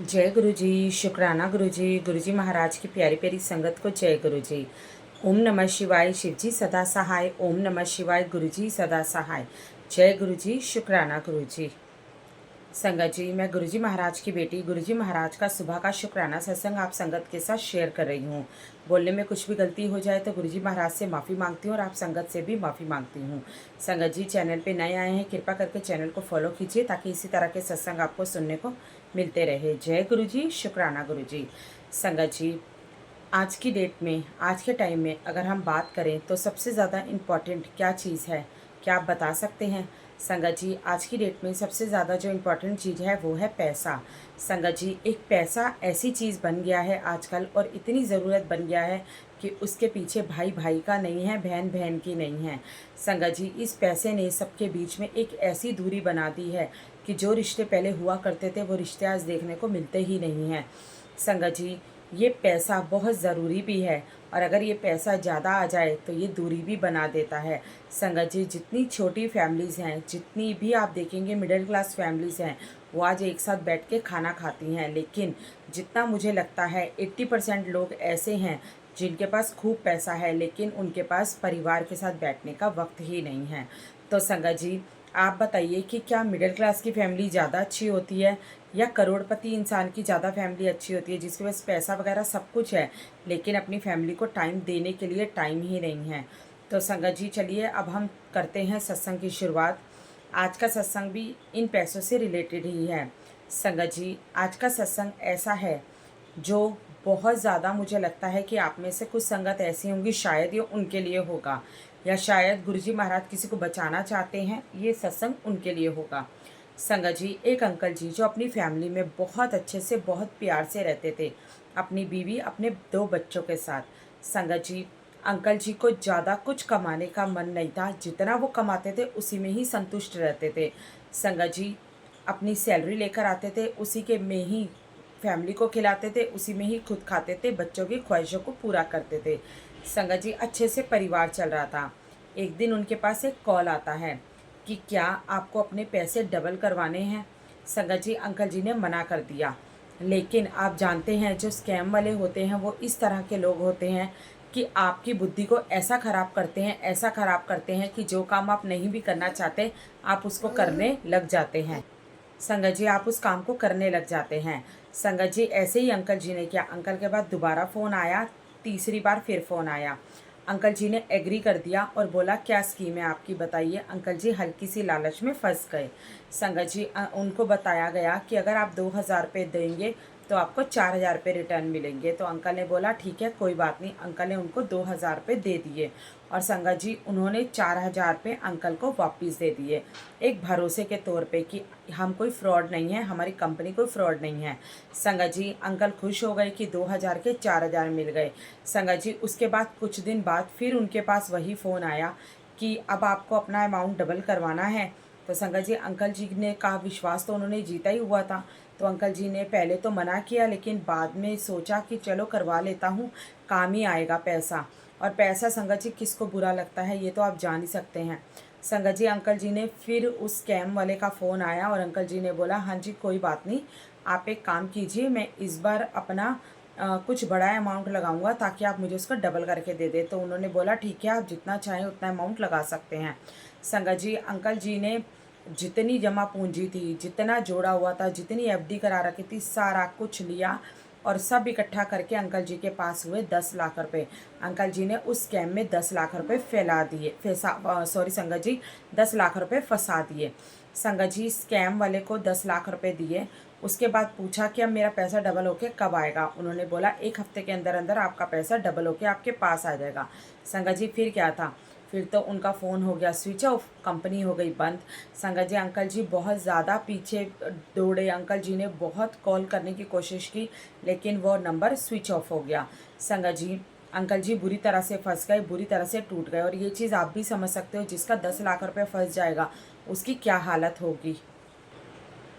जय गुरु जी। शुक्राना गुरु जी। गुरु जी महाराज की प्यारी प्यारी संगत को जय गुरु जी। ओम नमः शिवाय। शिव जी सदा सहाय। ओम नमः शिवाय। गुरु जी सदा सहाय। जय गुरु जी। शुक्राना गुरु जी। संगत जी, मैं गुरु जी महाराज की बेटी गुरु जी महाराज का सुबह का शुक्राना सत्संग आप संगत के साथ शेयर कर रही हूँ। बोलने में कुछ भी गलती हो जाए तो गुरु जी महाराज से माफ़ी मांगती हूँ और आप संगत से भी माफ़ी मांगती हूँ। संगत जी, चैनल पे नए आए हैं, कृपा करके चैनल को फॉलो कीजिए ताकि इसी तरह के सत्संग आपको सुनने को मिलते रहे। जय गुरु जी। शुक्राना गुरु जी। संगत जी, आज की डेट में, आज के टाइम में अगर हम बात करें तो सबसे ज़्यादा इम्पॉर्टेंट क्या चीज़ है, क्या आप बता सकते हैं? संगत जी, आज की डेट में सबसे ज़्यादा जो इम्पोर्टेंट चीज़ है वो है पैसा। संगत जी, एक पैसा ऐसी चीज़ बन गया है आजकल और इतनी ज़रूरत बन गया है कि उसके पीछे भाई भाई का नहीं है, बहन बहन की नहीं है। संगत जी, इस पैसे ने सबके बीच में एक ऐसी दूरी बना दी है कि जो रिश्ते पहले हुआ करते थे वो रिश्ते आज देखने को मिलते ही नहीं हैं। संगत जी, ये पैसा बहुत ज़रूरी भी है और अगर ये पैसा ज़्यादा आ जाए तो ये दूरी भी बना देता है। संगत जी, जितनी छोटी फैमिलीज़ हैं, जितनी भी आप देखेंगे मिडिल क्लास फैमिलीज़ हैं, वो आज एक साथ बैठ के खाना खाती हैं, लेकिन जितना मुझे लगता है 80% लोग ऐसे हैं जिनके पास खूब पैसा है लेकिन उनके पास परिवार के साथ बैठने का वक्त ही नहीं है। तो संगत जी, आप बताइए कि क्या मिडिल क्लास की फैमिली ज़्यादा अच्छी होती है या करोड़पति इंसान की ज़्यादा फैमिली अच्छी होती है जिसके पास पैसा वगैरह सब कुछ है लेकिन अपनी फैमिली को टाइम देने के लिए टाइम ही नहीं है? तो संगत जी, चलिए अब हम करते हैं सत्संग की शुरुआत। आज का सत्संग भी इन पैसों से रिलेटेड ही है। संगत जी, आज का सत्संग ऐसा है जो बहुत ज़्यादा मुझे लगता है कि आप में से कुछ संगत ऐसी होंगी शायद ये उनके लिए होगा या शायद गुरुजी महाराज किसी को बचाना चाहते हैं, ये सत्संग उनके लिए होगा। संगत जी, एक अंकल जी जो अपनी फैमिली में बहुत अच्छे से बहुत प्यार से रहते थे, अपनी बीवी अपने 2 बच्चों के साथ। संगत जी, अंकल जी को ज़्यादा कुछ कमाने का मन नहीं था, जितना वो कमाते थे उसी में ही संतुष्ट रहते थे। संगत जी, अपनी सैलरी लेकर आते थे, उसी के में ही फैमिली को खिलाते थे, उसी में ही खुद खाते थे, बच्चों की ख्वाहिशों को पूरा करते थे। संगत जी, अच्छे से परिवार चल रहा था। एक दिन उनके पास एक कॉल आता है कि क्या आपको अपने पैसे डबल करवाने हैं? संगत जी, अंकल जी ने मना कर दिया, लेकिन आप जानते हैं जो स्कैम वाले होते हैं वो इस तरह के लोग होते हैं कि आपकी बुद्धि को ऐसा ख़राब करते हैं, ऐसा ख़राब करते हैं कि जो काम आप नहीं भी करना चाहते आप उसको करने लग जाते हैं। संगत जी, आप उस काम को करने लग जाते हैं। संगत जी, ऐसे ही अंकल जी ने किया। अंकल के बाद दोबारा फ़ोन आया, तीसरी बार फिर फ़ोन आया। अंकल जी ने एग्री कर दिया और बोला क्या स्कीम है आपकी बताइए। अंकल जी हल्की सी लालच में फंस गए। संगत जी, उनको बताया गया कि अगर आप 2,000 रुपये देंगे तो आपको 4,000 रुपये रिटर्न मिलेंगे। तो अंकल ने बोला ठीक है कोई बात नहीं। अंकल ने उनको 2,000 रुपये दे दिए और संगत जी उन्होंने 4,000 रुपये अंकल को वापस दे दिए, एक भरोसे के तौर पे कि हम कोई फ्रॉड नहीं है, हमारी कंपनी कोई फ्रॉड नहीं है। संगत जी, अंकल खुश हो गए कि 2,000 के 4,000 मिल गए। संगत जी, उसके बाद कुछ दिन बाद फिर उनके पास वही फ़ोन आया कि अब आपको अपना अमाउंट डबल करवाना है। तो संगत जी, अंकल जी ने कहा, विश्वास तो उन्होंने जीता ही हुआ था, तो अंकल जी ने पहले तो मना किया लेकिन बाद में सोचा कि चलो करवा लेता हूँ, काम ही आएगा पैसा। और पैसा संगत जी किसको बुरा लगता है ये तो आप जान ही सकते हैं। संगत जी, अंकल जी ने फिर उस स्कैम वाले का फ़ोन आया और अंकल जी ने बोला हाँ जी कोई बात नहीं, आप एक काम कीजिए, मैं इस बार अपना कुछ बड़ा अमाउंट लगाऊंगा ताकि आप मुझे उसका डबल करके दे दें। तो उन्होंने बोला ठीक है आप जितना चाहें उतना अमाउंट लगा सकते हैं। संगत जी, अंकल जी ने जितनी जमा पूंजी थी, जितना जोड़ा हुआ था, जितनी एफडी करा रखी थी, सारा कुछ लिया और सब इकट्ठा करके अंकल जी के पास हुए 10 लाख रुपए। अंकल जी ने उस स्कैम में 10 लाख रुपए फैला दिए, सॉरी संगत जी, 10 लाख रुपए फंसा दिए। संगत जी, स्कैम वाले को 10 लाख रुपए दिए। उसके बाद पूछा कि अब मेरा पैसा डबल होके कब आएगा? उन्होंने बोला 1 हफ्ते के अंदर अंदर आपका पैसा डबल होके आपके पास आ जाएगा। संगत जी, फिर क्या था, फिर तो उनका फ़ोन हो गया स्विच ऑफ, कंपनी हो गई बंद। संगत जी, अंकल जी बहुत ज़्यादा पीछे दौड़े, अंकल जी ने बहुत कॉल करने की कोशिश की लेकिन वो नंबर स्विच ऑफ हो गया। संगत जी, अंकल जी बुरी तरह से फंस गए, बुरी तरह से टूट गए और ये चीज़ आप भी समझ सकते हो, जिसका 10 लाख रुपये फंस जाएगा उसकी क्या हालत होगी।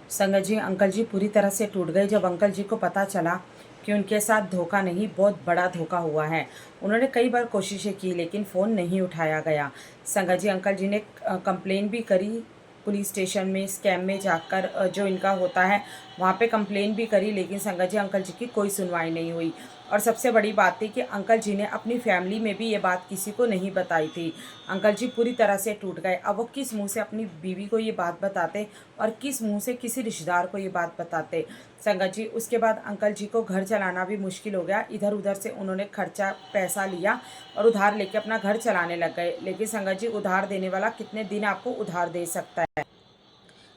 संगत जी, अंकल जी पूरी तरह से टूट गए जब अंकल जी को पता चला कि उनके साथ धोखा नहीं बहुत बड़ा धोखा हुआ है। उन्होंने कई बार कोशिशें की लेकिन फ़ोन नहीं उठाया गया। संगत जी, अंकल जी ने कंप्लेन भी करी पुलिस स्टेशन में, स्कैम में जाकर जो इनका होता है वहाँ पे कंप्लेन भी करी, लेकिन संगत जी अंकल जी की कोई सुनवाई नहीं हुई। और सबसे बड़ी बात थी कि अंकल जी ने अपनी फैमिली में भी ये बात किसी को नहीं बताई थी। अंकल जी पूरी तरह से टूट गए। अब वो किस मुंह से अपनी बीवी को ये बात बताते और किस मुंह से किसी रिश्तेदार को ये बात बताते। संगत जी उसके बाद अंकल जी को घर चलाना भी मुश्किल हो गया। इधर उधर से उन्होंने खर्चा पैसा लिया और उधार लेके अपना घर चलाने लग गए। लेकिन संगत जी उधार देने वाला कितने दिन आपको उधार दे सकता है?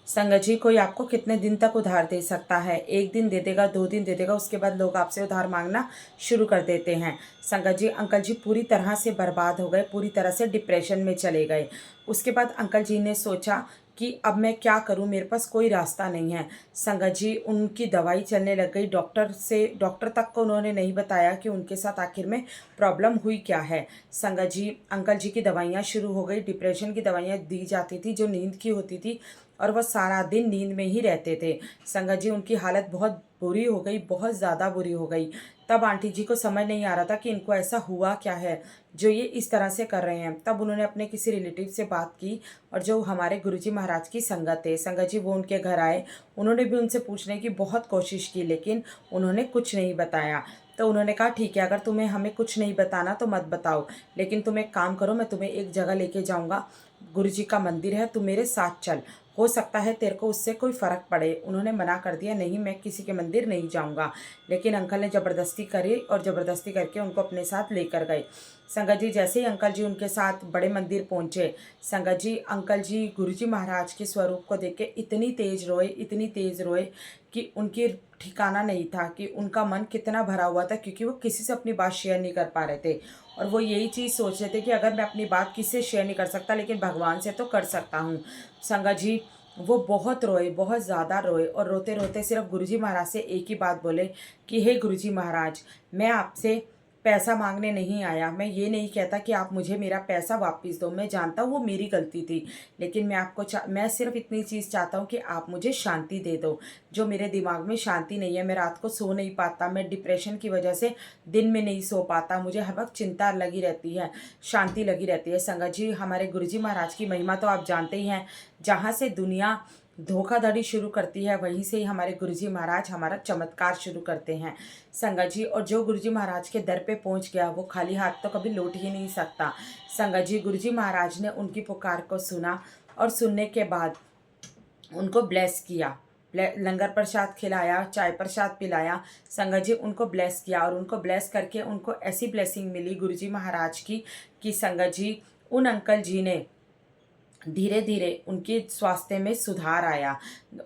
संगत जी कोई आपको कितने दिन तक उधार दे सकता है? 1 दिन दे देगा, 2 दिन दे देगा, उसके बाद लोग आपसे उधार मांगना शुरू कर देते हैं। संगत जी अंकल जी पूरी तरह से बर्बाद हो गए, पूरी तरह से डिप्रेशन में चले गए। उसके बाद अंकल जी ने सोचा कि अब मैं क्या करूं, मेरे पास कोई रास्ता नहीं है। संगत जी उनकी दवाई चलने लग गई। डॉक्टर तक को उन्होंने नहीं बताया कि उनके साथ आखिर में प्रॉब्लम हुई क्या है। संगत जी अंकल जी की दवाइयाँ शुरू हो गई। डिप्रेशन की दवाइयाँ दी जाती थी जो नींद की होती थी, और वह सारा दिन नींद में ही रहते थे। संगत जी उनकी हालत बहुत बुरी हो गई, बहुत ज़्यादा बुरी हो गई। तब आंटी जी को समझ नहीं आ रहा था कि इनको ऐसा हुआ क्या है जो ये इस तरह से कर रहे हैं। तब उन्होंने अपने किसी रिलेटिव से बात की, और जो हमारे गुरुजी महाराज की संगत है, संगत जी वो उनके घर आए। उन्होंने भी उनसे पूछने की बहुत कोशिश की, लेकिन उन्होंने कुछ नहीं बताया। तो उन्होंने कहा ठीक है, अगर तुम्हें हमें कुछ नहीं बताना तो मत बताओ, लेकिन तुम एक काम करो, मैं तुम्हें एक जगह लेके जाऊँगा, गुरुजी का मंदिर है, तुम मेरे साथ चल, हो सकता है तेरे को उससे कोई फ़र्क पड़े। उन्होंने मना कर दिया, नहीं मैं किसी के मंदिर नहीं जाऊंगा। लेकिन अंकल ने ज़बरदस्ती करी और ज़बरदस्ती करके उनको अपने साथ लेकर गए। संगत जी जैसे ही अंकल जी उनके साथ बड़े मंदिर पहुंचे, संगत जी अंकल जी गुरुजी महाराज के स्वरूप को देख के इतनी तेज़ रोए, इतनी तेज़ रोए कि उनकी ठिकाना नहीं था कि उनका मन कितना भरा हुआ था, क्योंकि वो किसी से अपनी बात शेयर नहीं कर पा रहे थे। और वो यही चीज़ सोच रहे थे कि अगर मैं अपनी बात किसी से शेयर नहीं कर सकता, लेकिन भगवान से तो कर सकता हूँ। संगत जी वो बहुत रोए, बहुत ज़्यादा रोए, और रोते रोते सिर्फ गुरुजी महाराज से एक ही बात बोले कि हे गुरुजी महाराज, मैं आपसे पैसा मांगने नहीं आया। मैं ये नहीं कहता कि आप मुझे मेरा पैसा वापस दो, मैं जानता हूँ वो मेरी गलती थी, लेकिन मैं सिर्फ इतनी चीज़ चाहता हूँ कि आप मुझे शांति दे दो। जो मेरे दिमाग में शांति नहीं है, मैं रात को सो नहीं पाता, मैं डिप्रेशन की वजह से दिन में नहीं सो पाता, मुझे हर वक्त चिंता लगी रहती है, शांति लगी रहती है। संगत जी हमारे गुरुजी महाराज की महिमा तो आप जानते ही हैं। जहाँ से दुनिया धोखाधड़ी शुरू करती है, वहीं से ही हमारे गुरुजी महाराज हमारा चमत्कार शुरू करते हैं। संगत जी और जो गुरुजी महाराज के दर पे पहुंच गया, वो खाली हाथ तो कभी लौट ही नहीं सकता। संगत जी गुरुजी महाराज ने उनकी पुकार को सुना, और सुनने के बाद उनको ब्लेस किया, लंगर प्रसाद खिलाया, चाय प्रसाद पिलाया। संगत जी उनको ब्लेस किया, और उनको ब्लेस करके उनको ऐसी ब्लेसिंग मिली गुरुजी महाराज की कि संगत जी उन अंकल जी ने धीरे धीरे उनके स्वास्थ्य में सुधार आया।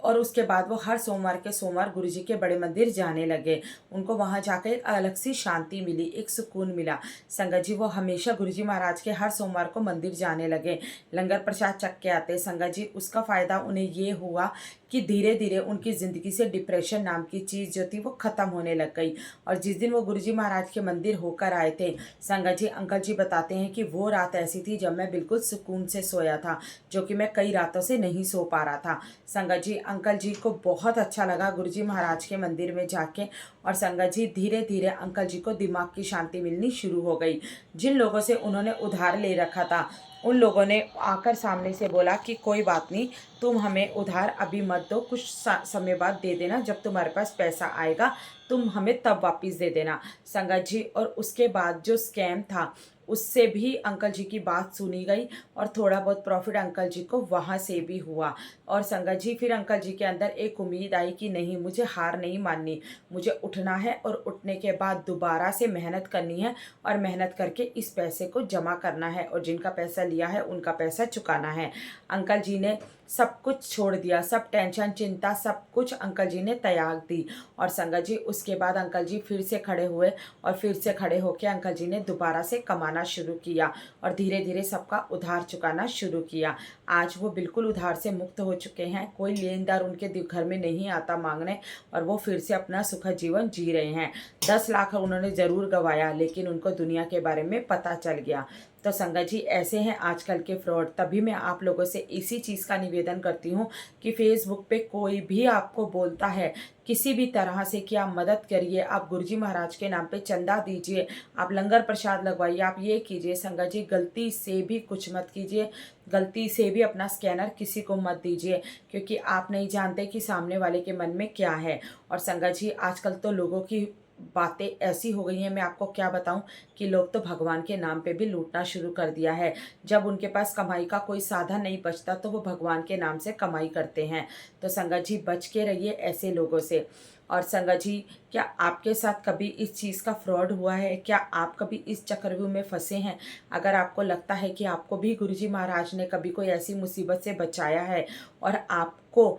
और उसके बाद वो हर सोमवार के सोमवार गुरुजी के बड़े मंदिर जाने लगे। उनको वहाँ जाकर एक अलग सी शांति मिली, एक सुकून मिला। संगत जी वो हमेशा गुरुजी महाराज के हर सोमवार को मंदिर जाने लगे, लंगर प्रसाद चख के आते। संगत जी उसका फ़ायदा उन्हें ये हुआ कि धीरे धीरे उनकी ज़िंदगी से डिप्रेशन नाम की चीज़ जो थी वो ख़त्म होने लग गई। और जिस दिन वो गुरुजी महाराज के मंदिर होकर आए थे, संगत जी अंकल जी बताते हैं कि वो रात ऐसी थी जब मैं बिल्कुल सुकून से सोया था, जो कि मैं कई रातों से नहीं सो पा रहा था। संगत जी अंकल जी को बहुत अच्छा लगा गुरुजी महाराज के मंदिर में जाके। और संगत जी धीरे धीरे अंकल जी को दिमाग की शांति मिलनी शुरू हो गई। जिन लोगों से उन्होंने उधार ले रखा था, उन लोगों ने आकर सामने से बोला कि कोई बात नहीं, तुम हमें उधार अभी मत दो, कुछ समय बाद दे देना, जब तुम्हारे पास पैसा आएगा तुम हमें तब वापस दे देना। संगत जी और उसके बाद जो स्कैम था, उससे भी अंकल जी की बात सुनी गई, और थोड़ा बहुत प्रॉफिट अंकल जी को वहाँ से भी हुआ। और संगत जी फिर अंकल जी के अंदर एक उम्मीद आई कि नहीं, मुझे हार नहीं माननी, मुझे उठना है, और उठने के बाद दोबारा से मेहनत करनी है, और मेहनत करके इस पैसे को जमा करना है, और जिनका पैसा लिया है उनका पैसा चुकाना है। अंकल जी ने सब कुछ छोड़ दिया, सब टेंशन चिंता सब कुछ अंकल जी ने त्याग दी। और संगत जी उसके बाद अंकल जी फिर से खड़े हुए, और फिर से खड़े होकर अंकल जी ने दोबारा से कमाना शुरू किया, और धीरे धीरे सबका उधार चुकाना शुरू किया। आज वो बिल्कुल उधार से मुक्त हो चुके हैं, कोई लेनदार उनके घर में नहीं आता मांगने, और वो फिर से अपना सुखद जीवन जी रहे हैं। 10 लाख उन्होंने ज़रूर गंवाया, लेकिन उनको दुनिया के बारे में पता चल गया। तो संगत जी ऐसे हैं आजकल के फ्रॉड। तभी मैं आप लोगों से इसी चीज़ का निवेदन करती हूँ कि फेसबुक पे कोई भी आपको बोलता है किसी भी तरह से कि आप मदद करिए, आप गुरुजी महाराज के नाम पे चंदा दीजिए, आप लंगर प्रसाद लगवाइए, आप ये कीजिए, संगत जी गलती से भी कुछ मत कीजिए, गलती से भी अपना स्कैनर किसी को मत दीजिए, क्योंकि आप नहीं जानते कि सामने वाले के मन में क्या है। और संगत जी आजकल तो लोगों की बातें ऐसी हो गई हैं, मैं आपको क्या बताऊं कि लोग तो भगवान के नाम पे भी लूटना शुरू कर दिया है। जब उनके पास कमाई का कोई साधन नहीं बचता तो वो भगवान के नाम से कमाई करते हैं। तो संगत जी बच के रहिए ऐसे लोगों से। और संगत जी क्या आपके साथ कभी इस चीज़ का फ्रॉड हुआ है? क्या आप कभी इस चक्रव्यूह में फंसे हैं? अगर आपको लगता है कि आपको भी गुरुजी महाराज ने कभी कोई ऐसी मुसीबत से बचाया है और आपको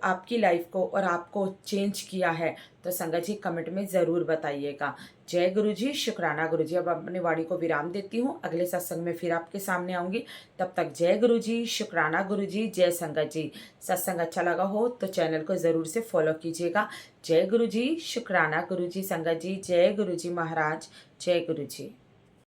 आपकी लाइफ को और आपको चेंज किया है, तो संगत जी कमेंट में ज़रूर बताइएगा। जय गुरुजी, शुक्राना गुरुजी। अब अपनी वाणी को विराम देती हूँ, अगले सत्संग में फिर आपके सामने आऊँगी। तब तक जय गुरुजी, शुक्राना गुरुजी, जय संगत जी। सत्संग अच्छा लगा हो तो चैनल को ज़रूर से फॉलो कीजिएगा। जय गुरुजी, शुक्राना गुरुजी, संगत जी, जय गुरुजी महाराज, जय गुरुजी।